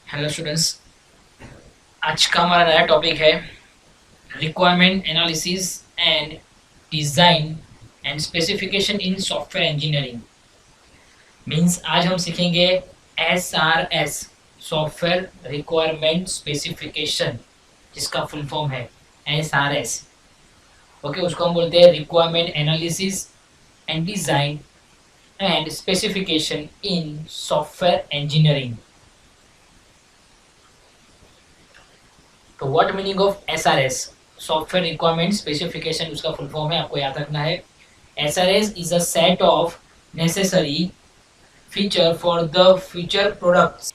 Hello students. आज का हमारा नया टॉपिक है requirement analysis and design and specification in software engineering. Means आज हम सीखेंगे SRS, सॉफ्टवेयर रिक्वायरमेंट स्पेसिफिकेशन, जिसका फुल फॉर्म है SRS। ओके, उसको हम बोलते हैं requirement analysis and design and specification in software engineering. तो what meaning of SRS, software requirement specification, उसका फुल फॉर्म है, आपको याद रखना है। SRS is a set of necessary feature for the future products,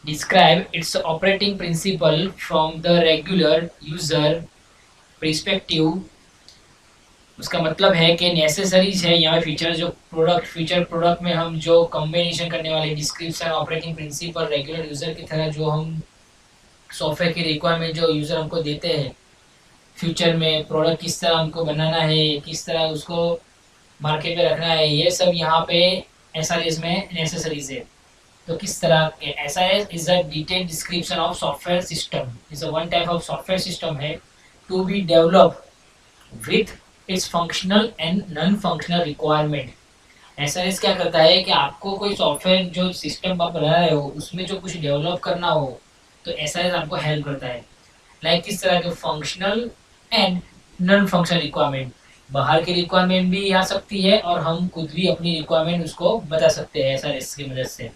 describe its operating principal from the regular user perspective. उसका मतलब है कि नेसेसरीज है यहाँ फीचर, जो फ्यूचर प्रोडक्ट में हम जो कॉम्बिनेशन करने वाले, description, operating principle, regular user की तरह जो हम सॉफ्टवेयर की रिक्वायरमेंट जो यूज़र हमको देते हैं, फ्यूचर में प्रोडक्ट किस तरह हमको बनाना है, किस तरह उसको मार्केट में रखना है, ये सब यहाँ पे SRS में नेसेसरीज है। तो किस तरह के SRS is a detail description of software system, is a one type of software system है to be develop with its functional and non functional requirement. SRS क्या करता है कि आपको कोई सॉफ्टवेयर जो सिस्टम आप बना रहे हो उसमें जो कुछ डेवलप करना हो, तो SRS आपको हेल्प करता है। लाइक किस तरह के functional and non functional requirement, बाहर की रिक्वायरमेंट भी आ सकती है और हम खुद भी अपनी रिक्वायरमेंट उसको बता सकते हैं SRS की मदद से।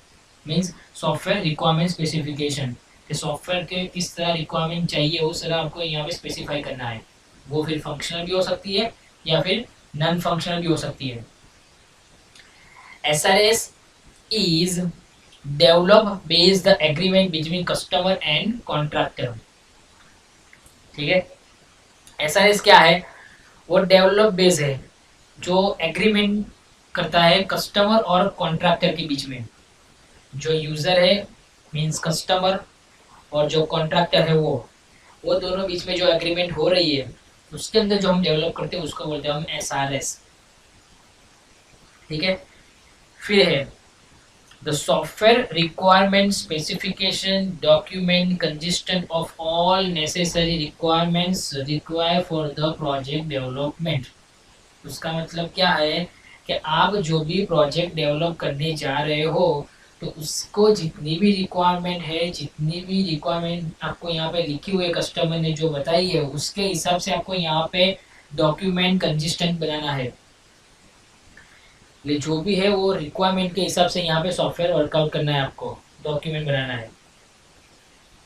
मीन्स सॉफ्टवेयर रिक्वायरमेंट स्पेसिफिकेशन, कि सॉफ्टवेयर के किस तरह रिक्वायरमेंट चाहिए उस तरह आपको यहाँ पे स्पेसिफाई करना है। वो फिर फंक्शनल भी हो सकती है या फिर नॉन फंक्शनल भी हो सकती है। SRS is developed based the agreement between customer and contractor। ठीक है, SRS क्या है? वो डेवलप बेस है जो एग्रीमेंट करता है कस्टमर और कॉन्ट्रैक्टर के बीच में। जो यूजर है मींस कस्टमर, और जो कॉन्ट्रैक्टर है वो दोनों बीच में जो एग्रीमेंट हो रही है उसके अंदर जो हम डेवलप करते हैं उसको बोलते हैं हम SRS। ठीक है, फिर है the software requirement specification document consistent of all necessary requirements required for the project development। उसका मतलब क्या है कि आप जो भी प्रोजेक्ट डेवलप करने जा रहे हो तो उसको जितनी भी रिक्वायरमेंट आपको यहाँ पे लिखी हुई है, कस्टमर ने जो बताई है उसके हिसाब से आपको यहाँ पे डॉक्यूमेंट कंसिस्टेंट बनाना है। ये जो भी है वो रिक्वायरमेंट के हिसाब से यहाँ पे सॉफ्टवेयर वर्कआउट करना है, आपको डॉक्यूमेंट बनाना है।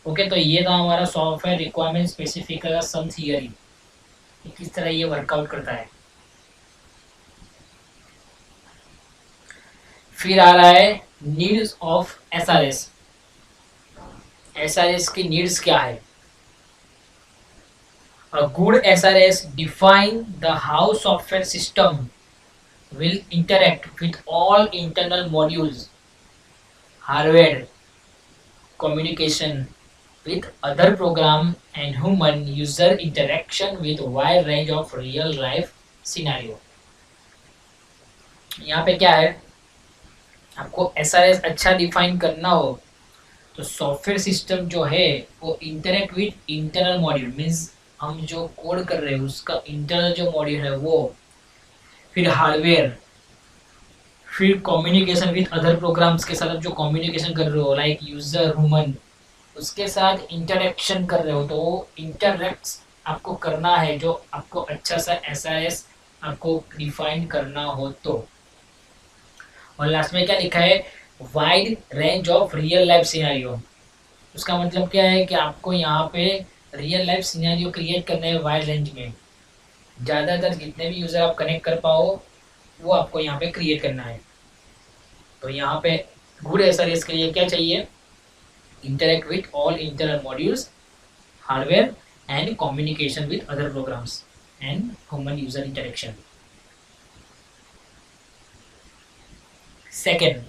ओके, तो ये था हमारा सॉफ्टवेयर रिक्वायरमेंट स्पेसिफिक का सम थियरी, किस तरह ये वर्कआउट करता है। फिर आ रहा है नीड्स ऑफ SRS। SRS की नीड्स क्या है? A good SRS define the how software system will interact with all internal modules, hardware, communication with other program and human user interaction with wide range of real life scenario। यहाँ पे क्या है, आपको SRS अच्छा define करना हो तो software system जो है वो interact with internal module, means हम जो कोड कर रहे हैं उसका इंटरनल जो मॉड्यूल है वो, फिर हार्डवेयर, फिर कम्युनिकेशन विथ अदर प्रोग्राम्स के साथ जो कम्युनिकेशन कर रहे हो लाइक यूजर ह्यूमन, उसके साथ इंटरेक्शन कर रहे हो तो वो इंटरेक्ट आपको करना है, जो आपको अच्छा सा SRS आपको डिफाइन करना हो तो। और लास्ट में क्या लिखा है, wide range of real life scenario. उसका मतलब क्या है कि आपको यहाँ पे रियल लाइफ सिनेरियो क्रिएट करना है वाइड रेंज में, ज़्यादातर जितने भी यूज़र आप कनेक्ट कर पाओ वो आपको यहाँ पे क्रिएट करना है। तो यहाँ पे गुड SRS के लिए क्या चाहिए, interact with all internal modules, hardware and communication with other programs and human user interaction। Second,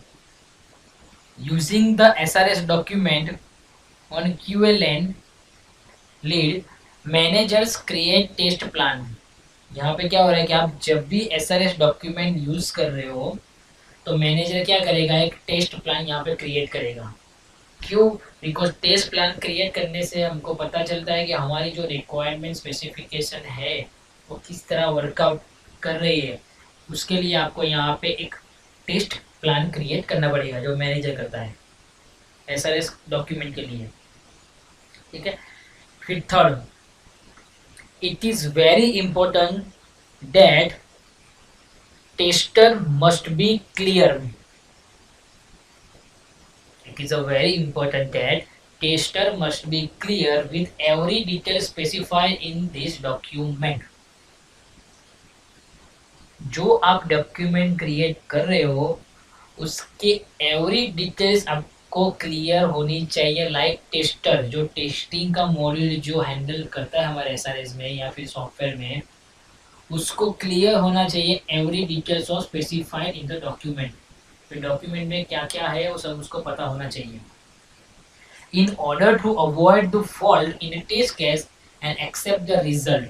using the SRS document on QLN lead, managers create test plan। यहाँ पे क्या हो रहा है कि आप जब भी SRS डॉक्यूमेंट यूज कर रहे हो तो मैनेजर क्या करेगा, एक टेस्ट प्लान यहाँ पे क्रिएट करेगा। क्यों? बिकॉज टेस्ट प्लान क्रिएट करने से हमको पता चलता है कि हमारी जो रिक्वायरमेंट स्पेसिफिकेशन है वो किस तरह वर्कआउट कर रही है। उसके लिए आपको यहाँ पे एक टेस्ट प्लान क्रिएट करना पड़ेगा जो मैनेजर करता है एसआरएस डॉक्यूमेंट के लिए। ठीक है। फिर third, it is very important that tester must be clear. It is a very important that tester must be clear with every detail specified in this document. जो आप डॉक्यूमेंट क्रिएट कर रहे हो उसके एवरी डिटेल्स आपको clear होनी चाहिए। Like tester जो टेस्टिंग का मॉड्यूल जो हैंडल करता है हमारे एसआरएस में या फिर सॉफ्टवेयर में, उसको क्लियर होना चाहिए every details of specified in the document. फिर डॉक्यूमेंट में क्या क्या है वो सब उसको पता होना चाहिए। In order to avoid the fault in a test case and accept the result,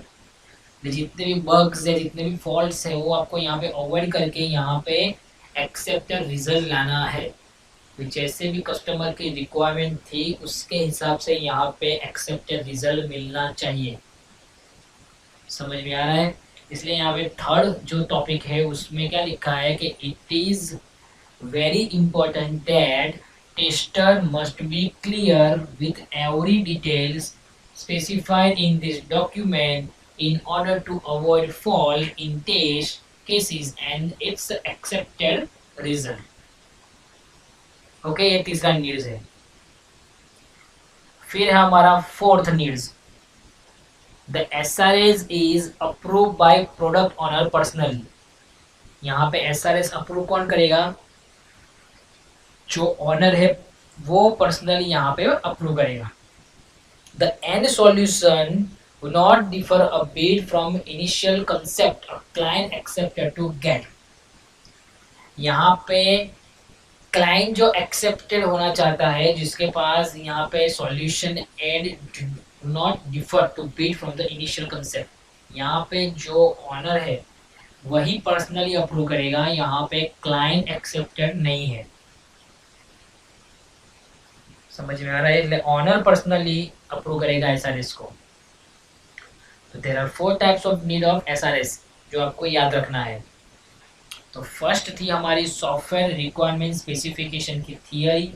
जितने भी बग्स है जितने भी फॉल्ट्स है वो आपको यहाँ पे अवॉइड करके यहाँ पे एक्सेप्ट द रिजल्ट लाना है। जैसे भी कस्टमर की रिक्वायरमेंट थी उसके हिसाब से यहाँ पे एक्सेप्ट द रिजल्ट मिलना चाहिए। समझ में आ रहा है? इसलिए यहाँ पे थर्ड जो टॉपिक है उसमें क्या लिखा है कि it is very important that tester must be clear with every details specified in this document in order to avoid fault in test cases and its accepted result. Okay, ये तीसरा needs है। फिर है हमारा fourth needs, the SRS is approve by product owner personally. यहाँ पे SRS approve कौन करेगा? जो ऑनर है वो पर्सनली यहाँ पे अप्रूव करेगा। The end solution will not differ a bit from initial concept a client accepted to get। यहाँ पे क्लाइंट जो एक्सेप्टेड होना चाहता है जिसके पास यहाँ पे solution and not differ to beat from the initial concept, यहाँ पे जो ऑनर है वही पर्सनली अप्रूव करेगा। यहाँ पे क्लाइंट एक्सेप्टेड नहीं है। समझ में आ रहा है? ऑनर पर्सनली अप्रूव करेगा एसआरएस को। तो there are 4 types of need of SRS जो आपको याद रखना है। तो फर्स्ट थी हमारी सॉफ्टवेयर रिक्वायरमेंट स्पेसिफिकेशन की थियरी।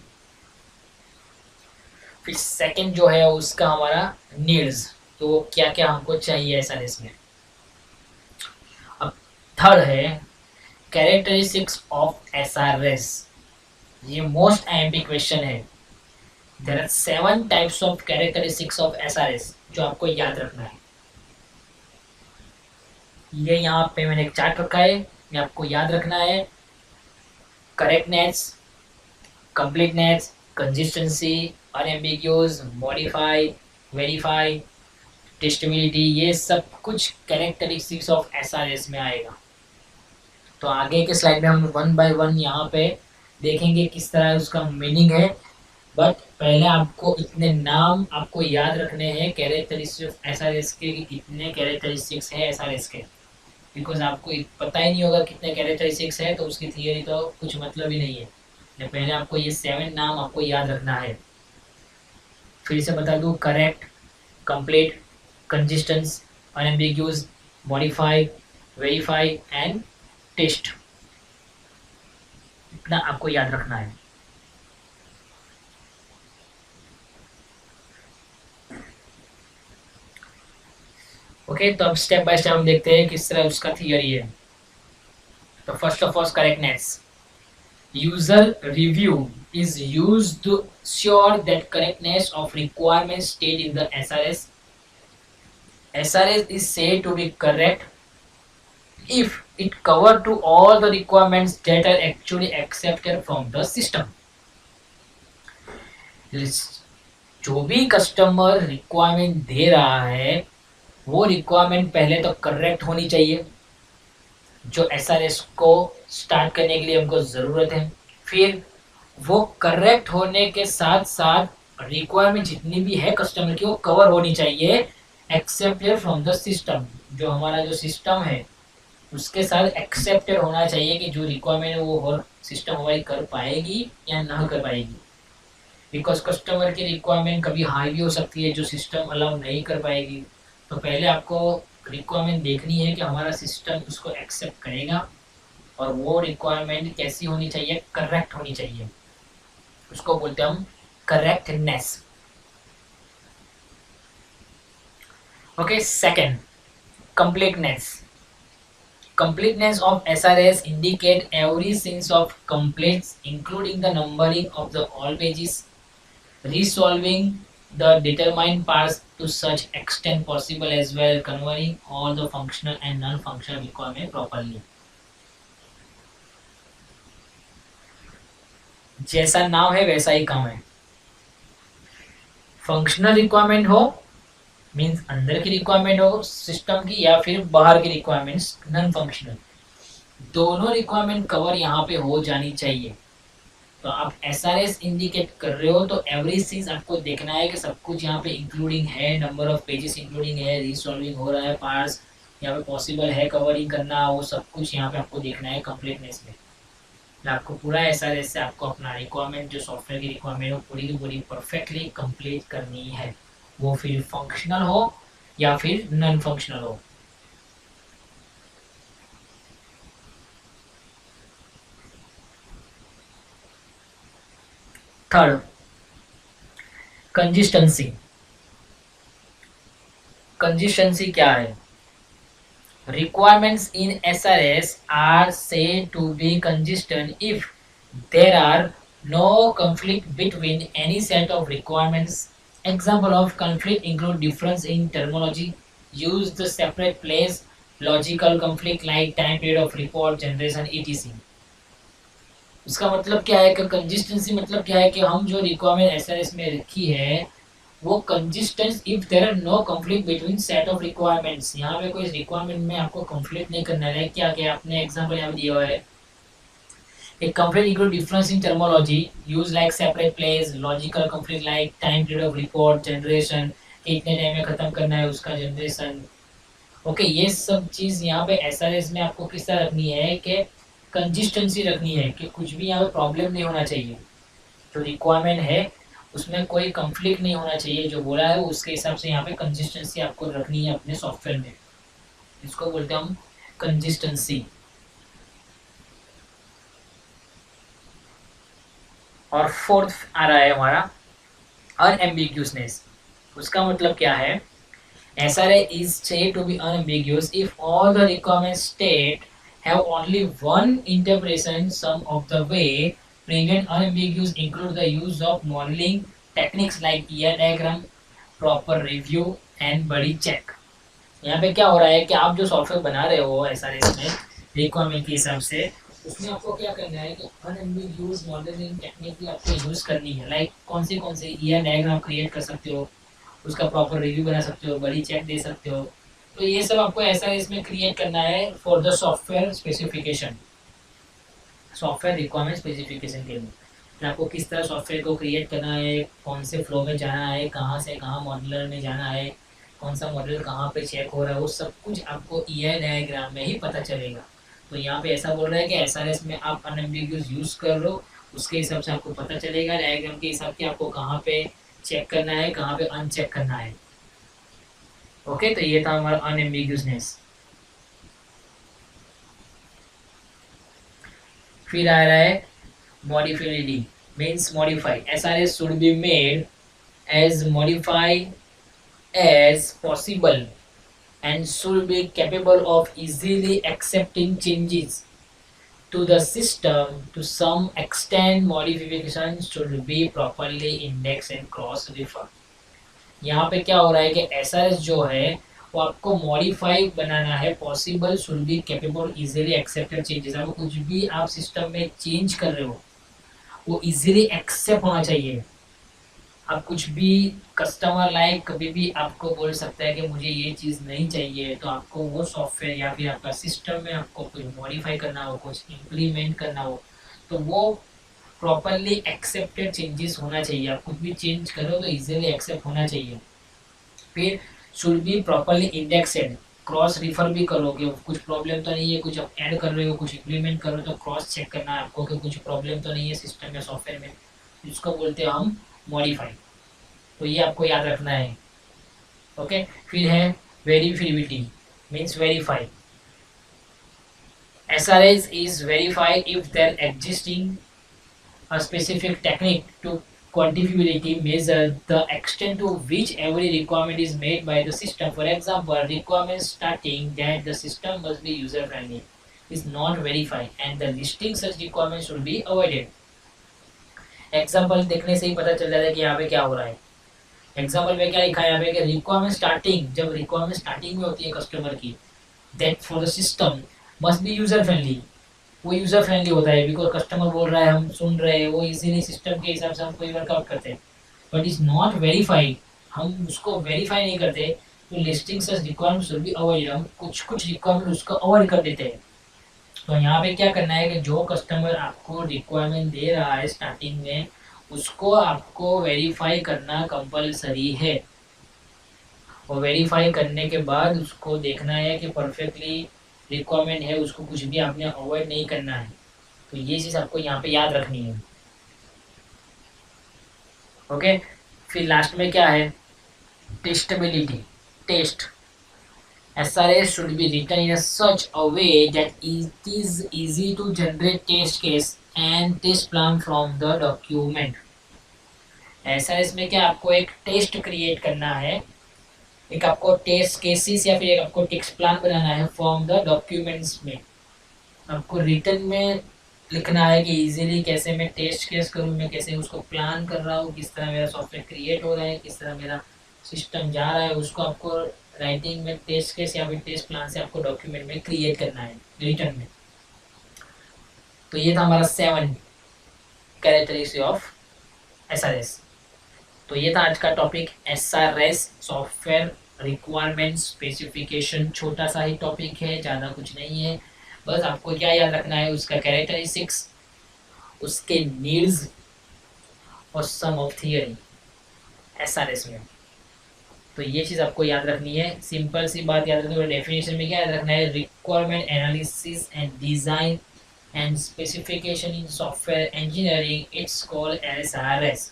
फिर सेकंड जो है उसका हमारा नीड्स, तो क्या क्या हमको चाहिए एसआरएस में। अब थर्ड है कैरेक्टरिस्टिक्स ऑफ एसआरएस। ये मोस्ट आईएमपी क्वेश्चन है। There are 7 types of characteristics of SRS जो आपको याद रखना है। ये यहाँ पे मैंने एक चार्ट रखा है, ये आपको याद रखना है। Correctness, completeness, consistency, unambiguous, modify, verify, testability, ये सब कुछ कैरेक्टरिस्टिक्स ऑफ एसआरएस में आएगा। तो आगे के स्लाइड में हम 1 बाय 1 यहाँ पे देखेंगे किस तरह उसका मीनिंग है। बट पहले आपको इतने नाम आपको याद रखने हैं कैरेक्टरिस्टिक्स एसआरएस के कि कितने कैरेक्टरिस्टिक्स है एसआरएस के। बिकॉज आपको पता ही नहीं होगा कितने कैरेक्टरिस्टिक्स है तो उसकी थियरी तो कुछ मतलब ही नहीं है। पहले आपको ये 7 नाम आपको याद रखना है। फिर से बता दूँ, correct, complete, consistence, unambiguous, modify, verify and test. इतना आपको याद रखना है। ओके, तो अब स्टेप बाय स्टेप हम देखते हैं किस तरह उसका थियरी है। तो first of all correctness. User review is used to ensure that correctness of requirements stated in the SRS. SRS is said to be correct if it cover to all the requirements that are actually accepted from the system. जो भी customer requirement दे रहा है वो requirement पहले तो correct होनी चाहिए जो एसआरएस को स्टार्ट करने के लिए हमको ज़रूरत है। फिर वो करेक्ट होने के साथ साथ रिक्वायरमेंट जितनी भी है कस्टमर की वो कवर होनी चाहिए एक्सेप्टेड फ्रॉम द सिस्टम। जो हमारा जो सिस्टम है उसके साथ एक्सेप्टेड होना चाहिए कि जो रिक्वायरमेंट है वो और सिस्टम हमारी कर पाएगी या ना कर पाएगी। बिकॉज कस्टमर की रिक्वायरमेंट कभी हाई भी हो सकती है जो सिस्टम अलाउ नहीं कर पाएगी। तो पहले आपको रिक्वायरमेंट देखनी है कि हमारा सिस्टम उसको एक्सेप्ट करेगा, और वो रिक्वायरमेंट कैसी होनी चाहिए, करेक्ट होनी चाहिए, उसको बोलते हैं हम correctness. Okay, second, completeness. Completeness of SRS indicate every sense of complete, including the numbering of the all pages, resolving the determined parts to such extent possible, as well converting all the functional and non-functional requirement properly. जैसा नाम है वैसा ही काम है। Functional requirement हो means अंदर की requirement हो सिस्टम की, या फिर बाहर की रिक्वायरमेंट्स नॉन फंक्शनल, दोनों रिक्वायरमेंट कवर यहाँ पे हो जानी चाहिए। तो आप एसआरएस इंडिकेट कर रहे हो तो एवरी चीज आपको देखना है कि सब कुछ यहाँ पे इंक्लूडिंग है, नंबर ऑफ पेजेस इंक्लूडिंग है, रिसॉल्विंग हो रहा है, पार्ट्स यहाँ पे पॉसिबल है कवरिंग करना, वो सब कुछ यहाँ पे आपको देखना है कंप्लीटनेस में। आपको पूरा एसआरएस से आपको अपना रिक्वायरमेंट जो सॉफ्टवेयर की रिक्वायरमेंट हो पूरी की पूरी परफेक्टली कंप्लीट करनी है, वो फिर फंक्शनल हो या फिर नॉन फंक्शनल हो। Third, consistency. कंसिस्टेंसी क्या है? Requirements in SRS are said to be consistent if there are no conflict between any set of requirements. Example of conflict include difference in terminology, use the separate place, logical conflict like time period of report generation etc. उसका मतलब क्या है कि consistency मतलब क्या है कि हम जो रिक्वायरमेंट एसआरएस में रखी है वो consistence if there are no conflict between set of requirements. यहाँ पे कोई रिक्वायरमेंट में आपको कंफ्लिक्ट नहीं करना है। क्या क्या आपने एग्जांपल यहाँ दिया हुआ है, एक conflict include difference in terminology, use like separate place, logical conflict like time period of report generation, कि इतने टाइम में खत्म करना है उसका जनरेशन। ओके, ये सब चीज यहाँ पे एसआरएस में आपको किस तरह रखनी है कि कंसिस्टेंसी रखनी है कि कुछ भी यहाँ पे प्रॉब्लम नहीं होना चाहिए। जो रिक्वायरमेंट है उसमें कोई कंफ्लिक्ट नहीं होना चाहिए, जो बोला है उसके हिसाब से यहाँ पे कंसिस्टेंसी आपको रखनी है अपने सॉफ्टवेयर में, इसको बोलते हैं हम कंसिस्टेंसी। और फोर्थ आ रहा है हमारा अनएम्बिग्यूसनेस। उसका मतलब क्या है? SRA is said to be unambiguous if all the requirements state have only one interpretation. Some of the way prevent unambiguous include the use of modeling techniques like ER diagram, proper review and body check. यहाँ पे क्या हो रहा है कि आप जो software बना रहे हो SRS में रिक्वायरमेंट के हिसाब से, उसमें आपको क्या करना है कि अनएम्बिग्यूस मॉडलिंग टेक्निक आपको यूज करनी है। लाइक कौन से ER डायग्राम क्रिएट कर सकते हो, उसका प्रॉपर रिव्यू बना सकते हो, बड़ी चेक दे सकते हो। तो ये सब आपको ऐसा इसमें क्रिएट करना है for the software specification, software requirement specification के लिए आपको किस तरह सॉफ्टवेयर को क्रिएट करना है, कौन से फ्लो में जाना है, कहाँ से कहाँ मॉडलर में जाना है, कौन सा मॉडल कहाँ पे चेक हो रहा है, वो सब कुछ आपको EI डायग्राम में ही पता चलेगा। तो यहाँ पे ऐसा बोल रहा है कि SRS में आप अनएम्बिग्यूस यूज कर लो, उसके हिसाब से आपको पता चलेगा डायग्राम के हिसाब से आपको कहाँ पे चेक करना है, कहाँ पे अनचेक करना है। ओके, तो ये था हमारा अनएम्बिग्यूसनेस। फिर आ रहा है modifiability, means modify. SRS should be made as modify as possible and should be capable of easily accepting changes to the system. To some extent, modifications should be properly indexed and cross-refer. यहाँ पे क्या हो रहा है कि SRS जो है वो आपको मॉडिफाई बनाना है, possible, should be capable, easily accepted changes. आपको कुछ भी आप सिस्टम में चेंज कर रहे हो वो इजीली एक्सेप्ट होना चाहिए। आप कुछ भी कस्टमर लाइक कभी भी आपको बोल सकता है कि मुझे ये चीज़ नहीं चाहिए, तो आपको वो सॉफ्टवेयर या फिर आपका सिस्टम में आपको कुछ मॉडिफाई करना हो, कुछ इम्प्लीमेंट करना हो, तो वो प्रॉपरली एक्सेप्टेड चेंजेस होना चाहिए। आप कुछ भी चेंज करो तो इजीली एक्सेप्ट होना चाहिए। फिर should be properly indexed, cross refer भी करो कि कुछ प्रॉब्लम तो नहीं है, कुछ आप ऐड कर रहे हो, कुछ इम्प्लीमेंट कर रहे हो, तो क्रॉस चेक करना है आपको कि कुछ प्रॉब्लम तो नहीं है सिस्टम या सॉफ्टवेयर में, जिसको बोलते हैं हम मॉडिफाई। तो ये आपको याद रखना है। ओके, फिर है verifiability, means verify. SRS is verified if there existing a specific technique to quantifiability measure the extent to which every requirement is made by the system. For example, requirement starting that the system must be user friendly is not verified and the listing such requirements should be avoided. Example देखने से ही पता चल जाता है कि यहाँ पे क्या हो रहा है। एग्जाम्पल में क्या लिखा है यहाँ पे कि रिक्वायरमेंट स्टार्टिंग, जब रिक्वायरमेंट स्टार्टिंग में होती है कस्टमर की, that for the system must be user friendly, वो यूजर फ्रेंडली होता है बिकॉज कस्टमर बोल रहा है, हम सुन रहे हैं, वो इजीली सिस्टम के हिसाब से हम कोई वर्कआउट करते हैं। बट इज नॉट वेरीफाइड, हम उसको वेरीफाई नहीं करते, तो listing such requirement should be avoid, हम कुछ कुछ रिक्वायरमेंट उसको अवॉइड कर देते हैं। तो यहाँ पे क्या करना है कि जो कस्टमर आपको रिक्वायरमेंट दे रहा है स्टार्टिंग में, उसको आपको वेरीफाई करना कंपलसरी है। और वेरीफाई करने के बाद उसको देखना है कि परफेक्टली रिक्वायरमेंट है, उसको कुछ भी आपने अवॉइड नहीं करना है। तो ये चीज़ आपको यहाँ पे याद रखनी है। ओके, फिर लास्ट में क्या है, testability, test. SRS should be written in a such a way that it is easy to generate test case and test plan from the document. SRS में क्या आपको एक टेस्ट क्रिएट करना है, एक आपको टेस्ट केसेस या फिर एक आपको टेस्ट प्लान बनाना है फ्रॉम द डॉक्यूमेंट्स में। आपको रिटर्न में लिखना है कि इजीली कैसे मैं टेस्ट केस करूँ, मैं कैसे उसको प्लान कर रहा हूँ, किस तरह मेरा सॉफ्टवेयर क्रिएट हो रहा है, किस तरह मेरा सिस्टम जा रहा है, उसको आपको राइटिंग में टेस्ट केस या फिर टेस्ट प्लान से आपको डॉक्यूमेंट में क्रिएट करना है रिटर्न में। तो ये था हमारा 7 कैरेक्टरिस्टिक ऑफ SRS। तो ये था आज का topic SRS, software requirement specification. छोटा सा ही टॉपिक है, ज़्यादा कुछ नहीं है। बस आपको क्या याद रखना है, उसका कैरेक्टरिस्टिक्स, उसके नीड्स और सम ऑफ थियरी SRS में। तो ये चीज़ आपको याद रखनी है, सिंपल सी बात याद रखनी है। डेफिनेशन में क्या याद रखना है, requirement analysis and design and specification in software engineering, it's called SRS।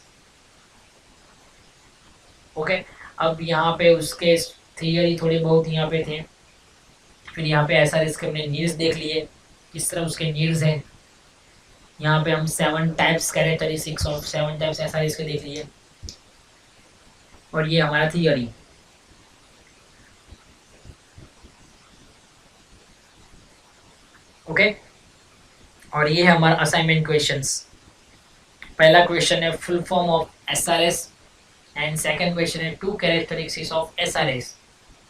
Okay, अब यहाँ पे उसके थियरी थोड़े बहुत यहाँ पे थे, फिर यहाँ पे SRS के हमने नीड्स देख लिए, किस तरह उसके नीड्स हैं। यहाँ पे हम 7 types characteristics of 7 types SRS के देख लिए, और ये हमारा थियरी। ओके, और ये है हमारा असाइनमेंट क्वेश्चंस। पहला क्वेश्चन है full form of SRS and second question है 2 कैरेक्टरिस्टिक्स ऑफ SRS।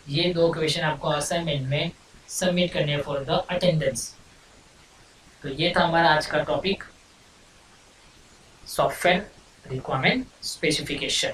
ये 2 क्वेश्चन आपको असाइनमेंट में सबमिट करने हैं फॉर द अटेंडेंस। तो ये था हमारा आज का टॉपिक, सॉफ्टवेयर रिक्वायरमेंट स्पेसिफिकेशन।